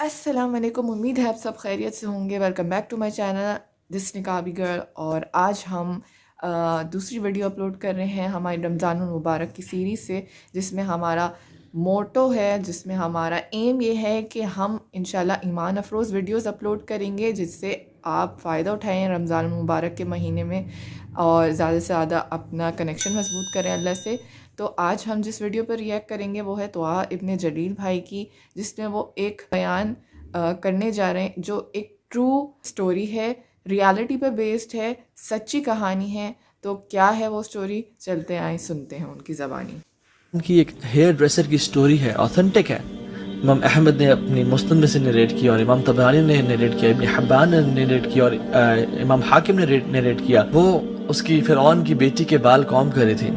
السلام علیکم، امید ہے آپ سب خیریت سے ہوں گے۔ Welcome back to my channel this Naqabi girl. اور آج ہم دوسری ویڈیو اپلوڈ کر رہے ہیں ہماری رمضان المبارک کی سیریز سے، جس میں ہمارا موٹو ہے، جس میں ہمارا ایم یہ ہے کہ ہم انشاءاللہ ایمان افروز ویڈیوز اپلوڈ کریں گے، جس سے آپ فائدہ اٹھائیں رمضان المبارک کے مہینے میں اور زیادہ سے زیادہ اپنا کنیکشن مضبوط کریں اللہ سے۔ تو آج ہم جس ویڈیو پر ریئیکٹ کریں گے وہ ہے طہا ابن جلیل بھائی کی، جس میں وہ ایک بیان کرنے جا رہے ہیں جو ایک ٹرو سٹوری ہے، ریالٹی پہ بیسڈ ہے، سچی کہانی ہے۔ تو کیا ہے وہ سٹوری، چلتے آئیں سنتے ہیں ان کی زبانی۔ ان کی ایک ہیئر ڈریسر کی سٹوری ہے، آتھنٹک ہے۔ امام احمد نے اپنی مسند میں سے نریٹ کیا، اور امام طبرانی نے نریٹ کیا، ابن حبان نے نریٹ کیا، اور امام حاکم نے نریٹ کیا۔ وہ اس کی فرعون کی بیٹی کے بال کام کر رہی تھی،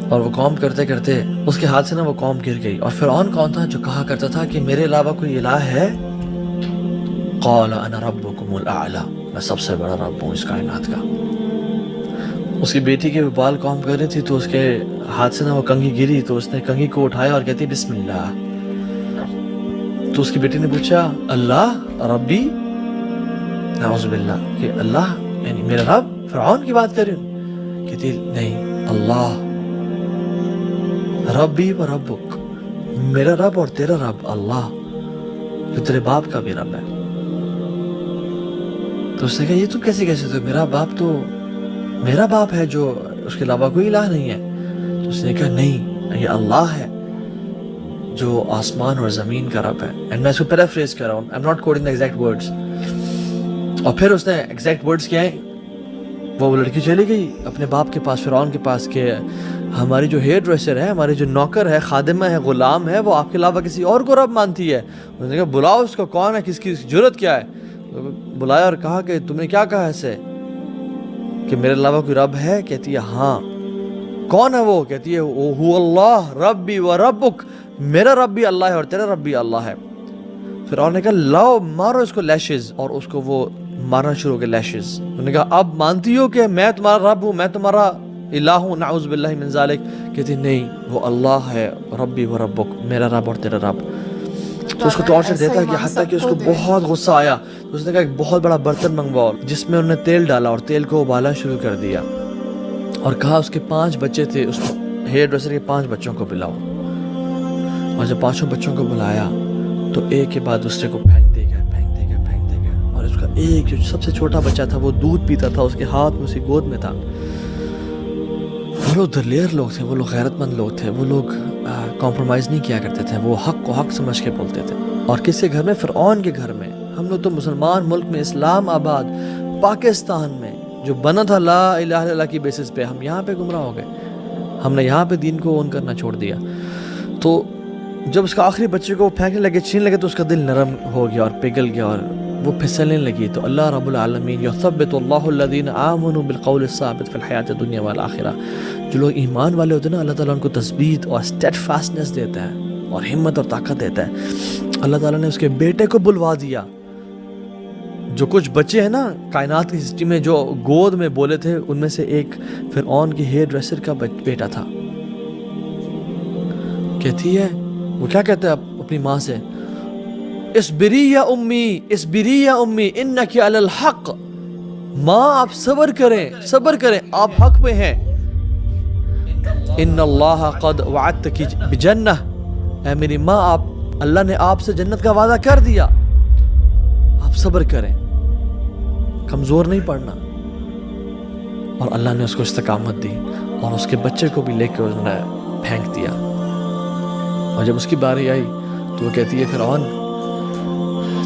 اور وہ کام کرتے کرتے اس کے ہاتھ سے وہ کام گر گئی۔ اور فرعون کون تھا؟ جو کہا کرتا تھا کہ میرے علاوہ کوئی الہ ہے؟ قال انا ربکم الاعلی، میں سب سے بڑا رب ہوں اس کائنات کا۔ اس کی بیٹی کے بال کام کر رہی تھی تو اس کے ہاتھ سے وہ کنگھی گری، تو اس نے کنگھی کو اٹھایا اور کہتی بسم اللہ۔ تو اس کی بیٹی نے پوچھا اللہ ربی، نعوذ باللہ، کہ اللہ یعنی میرا رب؟ فرعون کی بات کر رہی ہوں؟ کہتی نہیں، اللہ ربی و ربک، میرا رب اور تیرا رب اللہ، جو تیرے باپ کا بھی رب ہے۔ تو اس نے کہا یہ تو کیسے تو میرا باپ تو میرا باپ ہے، جو اس کے علاوہ کوئی الہ نہیں ہے۔ تو اس نے کہا نہیں، یہ اللہ ہے جو آسمان اور زمین کا رب ہے۔ اینڈ میں اس کو پیرافریز کر رہا ہوں، I'm not quoting the exact words۔ اور پھر اس نے ایگزیکٹ ورڈز کیا ہیں، وہ لڑکی چلی گئی اپنے باپ کے پاس، فرعون کے پاس، کہ ہماری جو ہیئر ڈریسر ہے، ہماری جو نوکر ہے، خادمہ ہے، غلام ہے، وہ آپ کے علاوہ کسی اور کو رب مانتی ہے۔ اس نے کہا بلاؤ اس کو، کون ہے، کس کی جرت کیا ہے؟ بلایا اور کہا کہ تم نے کیا کہا ایسے کہ میرے علاوہ کوئی رب ہے؟ کہتی ہے ہاں۔ کون ہے وہ؟ کہتی ہے هو اللہ ربی و ربک، میرا رب بھی اللہ ہے اور تیرا رب بھی اللہ ہے۔ فرعون نے کہا لاؤ مارو اس کو لیشز، اور اس کو وہ مارنا شروع ہو گئے لیشز۔ انہوں نے کہا اب مانتی ہو کہ میں تمہارا رب ہوں، میں تمہارا الہ ہوں؟ نعوذ باللہ من ذالک۔ کہتی نہیں، وہ اللہ ہے، ربی و ربک، میرا رب اور تیرا رب۔ تو اس کو ٹارچر دیتا ہے کہ حتیٰ کہ اس کو بہت غصہ آیا، تو اس نے کہا ایک بہت بڑا برتن منگواؤ، جس میں انہوں نے تیل ڈالا اور تیل کو ابالا شروع کر دیا، اور کہا اس کے 5 بچے تھے، اس ہیئر ڈریسر کے 5 بچوں کو بلاؤ۔ اور جب 5 بچوں کو بلایا تو ایک کے بعد دوسرے کو پھینکتے گئے۔ اور اس کا ایک جو سب سے چھوٹا بچہ تھا وہ دودھ پیتا تھا، اس کے ہاتھ میں، اس کی گود میں تھا۔ وہ لوگ دلیر لوگ تھے، وہ لوگ غیرت مند لوگ تھے، وہ لوگ کمپرومائز نہیں کیا کرتے تھے، وہ حق کو حق سمجھ کے بولتے تھے۔ اور کس کے گھر میں؟ فرعون کے گھر میں۔ ہم لوگ تو مسلمان ملک میں، اسلام آباد پاکستان میں، جو بنا تھا لا الہ الا اللہ کی بیسس پہ، ہم یہاں پہ گمراہ ہو گئے، ہم نے یہاں پہ دین کو اون کرنا چھوڑ دیا۔ تو جب اس کا آخری بچے کو پھینکنے لگے، چھین لگے، تو اس کا دل نرم ہو گیا اور پگھل گیا اور وہ پھسلنے لگی۔ تو اللہ رب العالمین یثبت اللہ الذین آمنوا بالقول الثابت فی الحیات الدنیا والآخرہ، جو لوگ ایمان والے ہوتے ہیں نا، اللہ تعالیٰ ان کو تثبیت اور اسٹیڈ فاسٹنس دیتا ہے اور ہمت اور طاقت دیتا ہے۔ اللہ تعالیٰ نے اس کے بیٹے کو بلوا دیا۔ جو کچھ بچے ہیں نا کائنات کی ہسٹری میں جو گود میں بولے تھے، ان میں سے ایک فرعون کی ہیئر ڈریسر کا بیٹا تھا۔ کہتی ہے، وہ کیا کہتا ہے اپنی ماں سے، اصبری یا امی، اصبری یا امی انکی علی الحق، ماں آپ صبر کریں، آپ حق پہ ہیں۔ ان اللہ قد وعدتک بجنہ، اے میری ماں، اللہ نے آپ سے جنت کا وعدہ کر دیا، آپ صبر کریں، کمزور نہیں پڑنا۔ اور اللہ نے اس کو استقامت دی، اور اس کے بچے کو بھی لے کے انہوں نے پھینک دیا۔ اور جب اس کی باری آئی تو وہ کہتی ہے فرعون،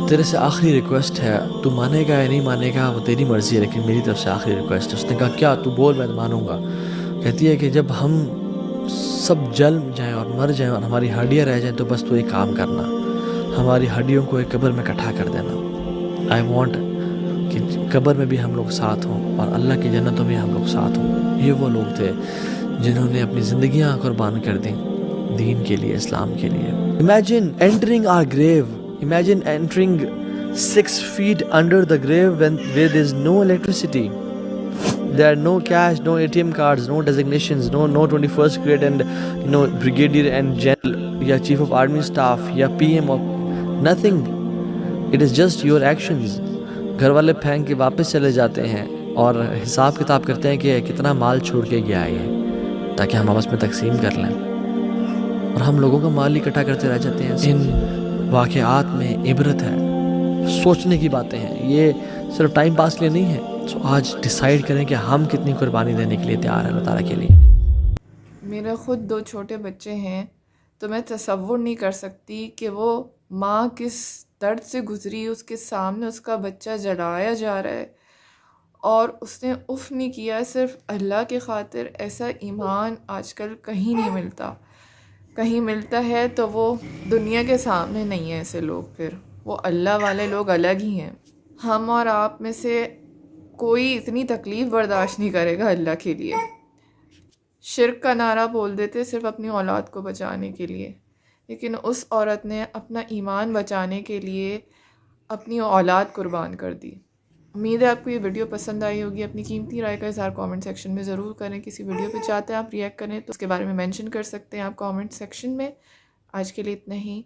تیرے سے آخری ریکویسٹ ہے، تو مانے گا یا نہیں مانے گا وہ تیری مرضی ہے، لیکن میری طرف سے آخری ریکویسٹ ہے۔ اس نے کہا کیا؟ تو بول، میں مانوں گا۔ کہتی ہے کہ جب ہم سب جل جائیں اور مر جائیں اور ہماری ہڈیاں رہ جائیں، تو بس تو ایک کام کرنا، ہماری ہڈیوں کو ایک قبر میں اکٹھا کر دینا۔ آئی وانٹ کہ قبر میں بھی ہم لوگ ساتھ ہوں اور اللہ کی جنتوں میں ہم لوگ ساتھ ہوں۔ یہ وہ لوگ تھے جنہوں نے اپنی زندگیاں قربان کر دیں دین کے لیے، اسلام کے لیے۔ Imagine entering our grave. Imagine entering 6 feet under the grave where there is no electricity. There are no cash, no ATM cards, no designations, no 21st grade and brigadier and general, یا chief of army staff, یا PM, or nothing. It is just your actions. گھر والے پھینک کے واپس چلے جاتے ہیں اور حساب کتاب کرتے ہیں کہ کتنا مال چھوڑ کے گیا ہے یہ، تاکہ ہم آپس میں تقسیم کر لیں، اور ہم لوگوں کا مال اکٹھا کرتے رہ جاتے ہیں. ان واقعات میں عبرت ہے، سوچنے کی باتیں ہیں، یہ صرف ٹائم پاس کے لیے نہیں ہے. سو آج ڈیسائیڈ کریں کہ ہم کتنی قربانی دینے کے لیے تیار ہیں اللہ تعالیٰ کے لیے. میرے خود 2 چھوٹے بچے ہیں، تو میں تصور نہیں کر سکتی کہ وہ ماں کس درد سے گزری، اس کے سامنے اس کا بچہ جلایا جا رہا ہے اور اس نے اف نہیں کیا صرف اللہ کی خاطر. ایسا ایمان آج کل کہیں نہیں ملتا. کہیں ملتا ہے تو وہ دنیا کے سامنے نہیں ہیں ایسے لوگ، پھر وہ اللہ والے لوگ الگ ہی ہیں. ہم اور آپ میں سے کوئی اتنی تکلیف برداشت نہیں کرے گا اللہ کے لیے. شرک کا نعرہ بول دیتے صرف اپنی اولاد کو بچانے کے لیے، لیکن اس عورت نے اپنا ایمان بچانے کے لیے اپنی اولاد قربان کر دی. امید ہے آپ کو یہ ویڈیو پسند آئی ہوگی. اپنی قیمتی رائے کا اظہار کامنٹ سیکشن میں ضرور کریں. کسی ویڈیو پہ چاہتے ہیں آپ ریئیکٹ کریں تو اس کے بارے میں مینشن کر سکتے ہیں آپ کامنٹ سیکشن میں. آج کے لیے اتنا ہی،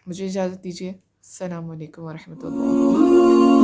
مجھے اجازت دیجیے. السلام علیکم ورحمۃ اللہ.